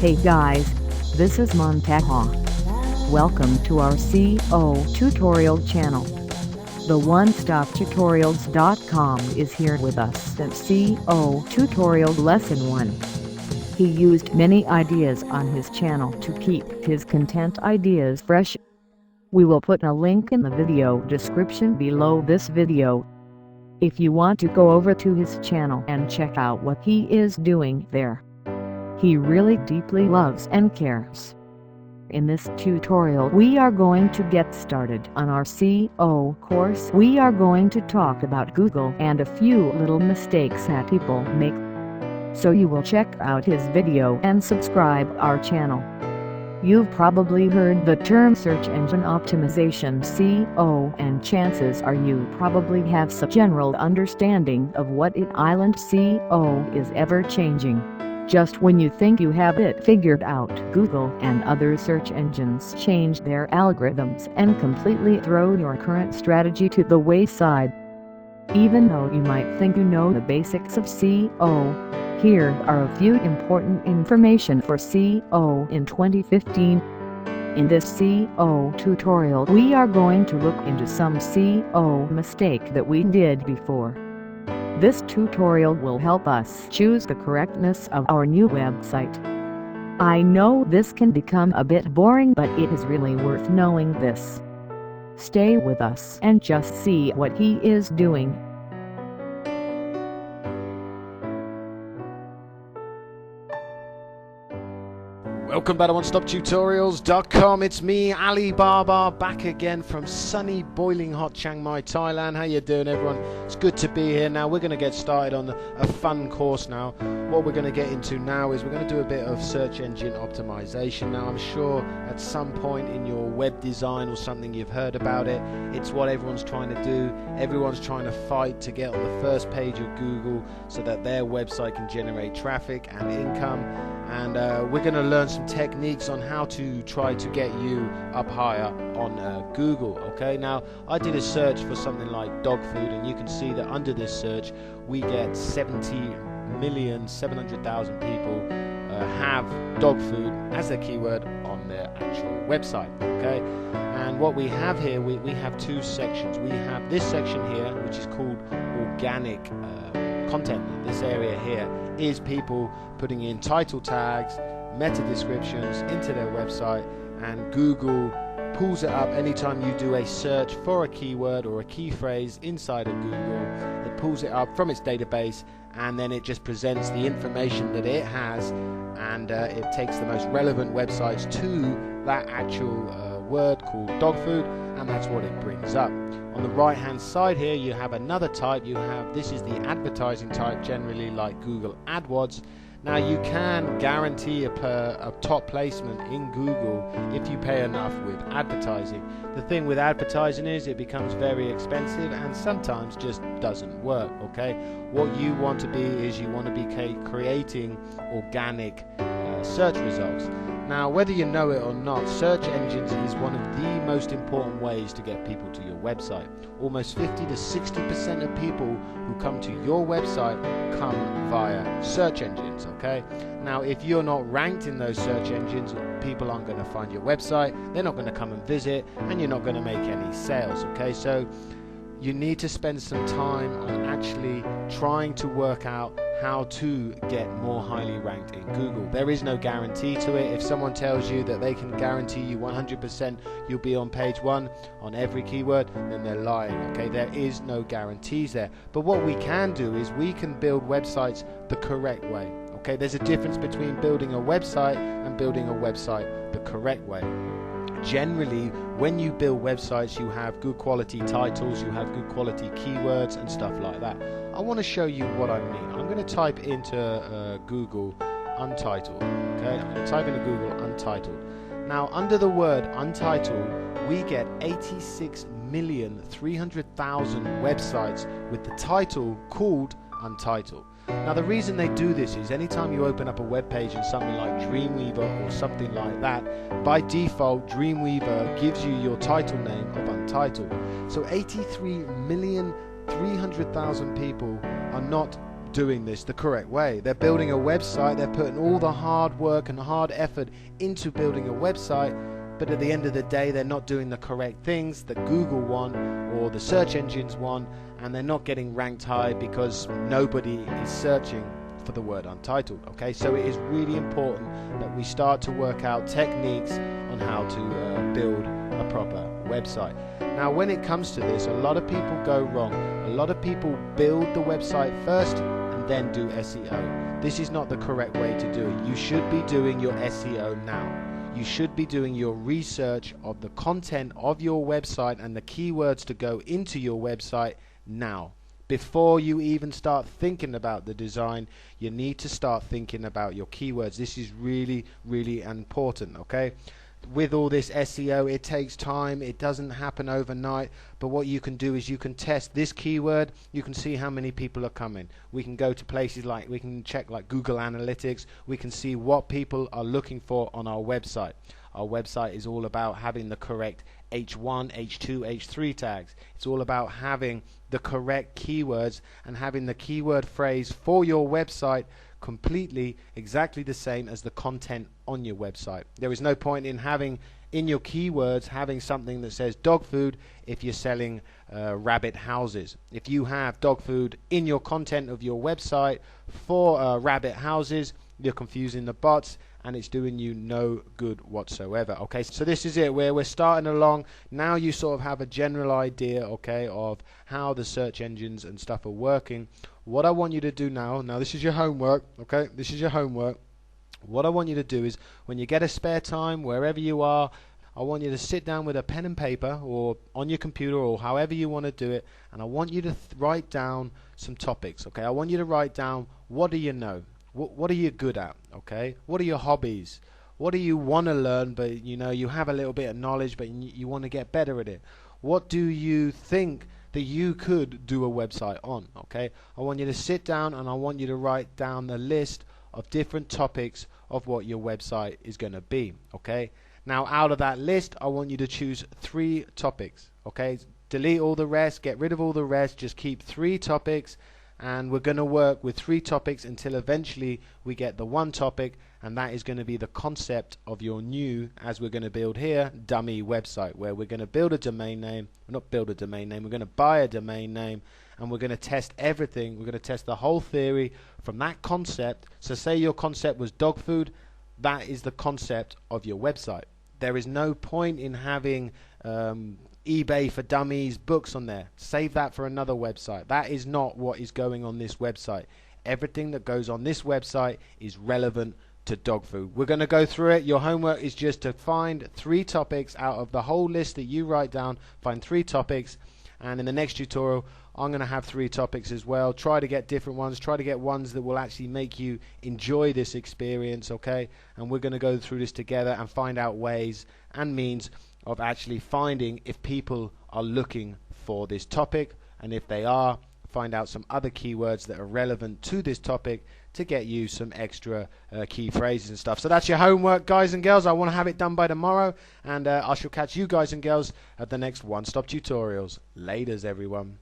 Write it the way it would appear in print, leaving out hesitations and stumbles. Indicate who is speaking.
Speaker 1: Hey guys, this is Montaha. Welcome to our SEO tutorial channel. The one-stop-tutorials.com is here with us at SEO Tutorial Lesson 1. He used many ideas on his channel to keep his content ideas fresh. We will put a link in the video description below this video. If you want to go over to his channel and check out what he is doing there. He really deeply loves and cares. In this tutorial we are going to get started on our SEO course. We are going to talk about Google and a few little mistakes that people make. So you will check out his video and subscribe our channel. You've probably heard the term search engine optimization SEO, and chances are you probably have some general understanding of what it island SEO is ever changing. Just when you think you have it figured out, Google and other search engines change their algorithms and completely throw your current strategy to the wayside. Even though you might think you know the basics of SEO, here are a few important information for SEO in 2015. In this SEO tutorial we are going to look into some SEO mistake that we did before. This tutorial will help us choose the correctness of our new website. I know this can become a bit boring, but it is really worth knowing this. Stay with us and just see what he is doing.
Speaker 2: Welcome back to OneStopTutorials.com. It's me, Ali Baba, back again from sunny, boiling hot Chiang Mai, Thailand. How you doing, everyone? It's good to be here. Now we're going to get started on a fun course now. What we're going to get into now is we're going to do a bit of search engine optimization. Now I'm sure at some point in your web design or something you've heard about it. It's what everyone's trying to do. Everyone's trying to fight to get on the first page of Google so that their website can generate traffic and income. And we're going to learn some techniques on how to try to get you up higher on Google. Okay, now I did a search for something like dog food, and you can see that under this search we get 70,700,000 people have dog food as a keyword on their actual website. Okay, and what we have here, we have two sections. We have this section here, which is called organic content. This area here is people putting in title tags, meta descriptions into their website, and Google pulls it up anytime you do a search for a keyword or a key phrase inside of Google. It pulls it up from its database, and then it just presents the information that it has, and it takes the most relevant websites to that actual word called dog food, and that's what it brings up. On the right hand side here you have another type. This is the advertising type, generally like Google AdWords. Now you can guarantee a top placement in Google if you pay enough with advertising. The thing with advertising is it becomes very expensive and sometimes just doesn't work. Okay, what you want to be is you want to be creating organic search results. Now, whether you know it or not, search engines is one of the most important ways to get people to your website. Almost 50 to 60% of people who come to your website come via search engines. Okay, now if you're not ranked in those search engines, people aren't going to find your website, they're not going to come and visit, and you're not going to make any sales. Okay, so you need to spend some time on actually trying to work out how to get more highly ranked in Google. There is no guarantee to it. If someone tells you that they can guarantee you 100% you'll be on page 1 on every keyword, then they're lying. Okay, there is no guarantees there. But what we can do is we can build websites the correct way. Okay, there's a difference between building a website and building a website the correct way. Generally, when you build websites, you have good quality titles, you have good quality keywords and stuff like that. I want to show you what I mean. I'm going to type into Google untitled. Okay, I'm going to type into Google untitled. Now, under the word untitled, we get 86,300,000 websites with the title called untitled. Now the reason they do this is anytime you open up a web page in something like Dreamweaver or something like that, by default Dreamweaver gives you your title name of untitled. So 83,300,000 people are not doing this the correct way. They're building a website, they're putting all the hard work and hard effort into building a website, but at the end of the day they're not doing the correct things that Google want or the search engines want, and they're not getting ranked high because nobody is searching for the word untitled. Okay, so it is really important that we start to work out techniques on how to build a proper website. Now when it comes to this, a lot of people go wrong. A lot of people build the website first and then do SEO. This is not the correct way to do it. You should be doing your SEO now. You should be doing your research of the content of your website and the keywords to go into your website now. Before you even start thinking about the design, you need to start thinking about your keywords. This is really, really important, okay? With all this SEO, it takes time, it doesn't happen overnight, but what you can do is you can test this keyword, you can see how many people are coming. We can go to places like, we can check like Google Analytics, we can see what people are looking for on our website. Our website is all about having the correct H1, H2, H3 tags. It's all about having the correct keywords and having the keyword phrase for your website completely exactly the same as the content on your website. There is no point in having in your keywords having something that says dog food if you're selling rabbit houses. If you have dog food in your content of your website for rabbit houses, you're confusing the bots and it's doing you no good whatsoever. Okay, so this is it where we're starting along. Now you sort of have a general idea, okay, of how the search engines and stuff are working. What I want you to do now this is your homework, okay, this is your homework. What I want you to do is when you get a spare time, wherever you are, I want you to sit down with a pen and paper or on your computer or however you want to do it, and I want you to write down some topics, okay? I want you to write down, what do you know? What are you good at, okay? What are your hobbies? What do you want to learn, but you know you have a little bit of knowledge but you want to get better at it? What do you think that you could do a website on, okay? I want you to sit down and I want you to write down the list of different topics of what your website is going to be, okay? Now out of that list I want you to choose 3 topics, okay? Delete all the rest, get rid of all the rest, just keep 3 topics, and we're going to work with 3 topics until eventually we get the one topic, and that is going to be the concept of your new, as we're going to build here, dummy website, where we're going to build a domain name, not build a domain name, we're going to buy a domain name, and we're going to test everything. We're going to test the whole theory from that concept. So say your concept was dog food, that is the concept of your website. There is no point in having eBay for dummies books on there. Save that for another website. That is not what is going on this website. Everything that goes on this website is relevant to dog food. We're going to go through it. Your homework is just to find 3 topics out of the whole list that you write down. Find 3 topics, and in the next tutorial I'm going to have 3 topics as well. Try to get different ones. Try to get ones that will actually make you enjoy this experience, okay? And we're going to go through this together and find out ways and means of actually finding if people are looking for this topic, and if they are, find out some other keywords that are relevant to this topic to get you some extra key phrases and stuff. So that's your homework, guys and girls. I want to have it done by tomorrow, and I shall catch you guys and girls at the next One Stop Tutorials. Laters, everyone.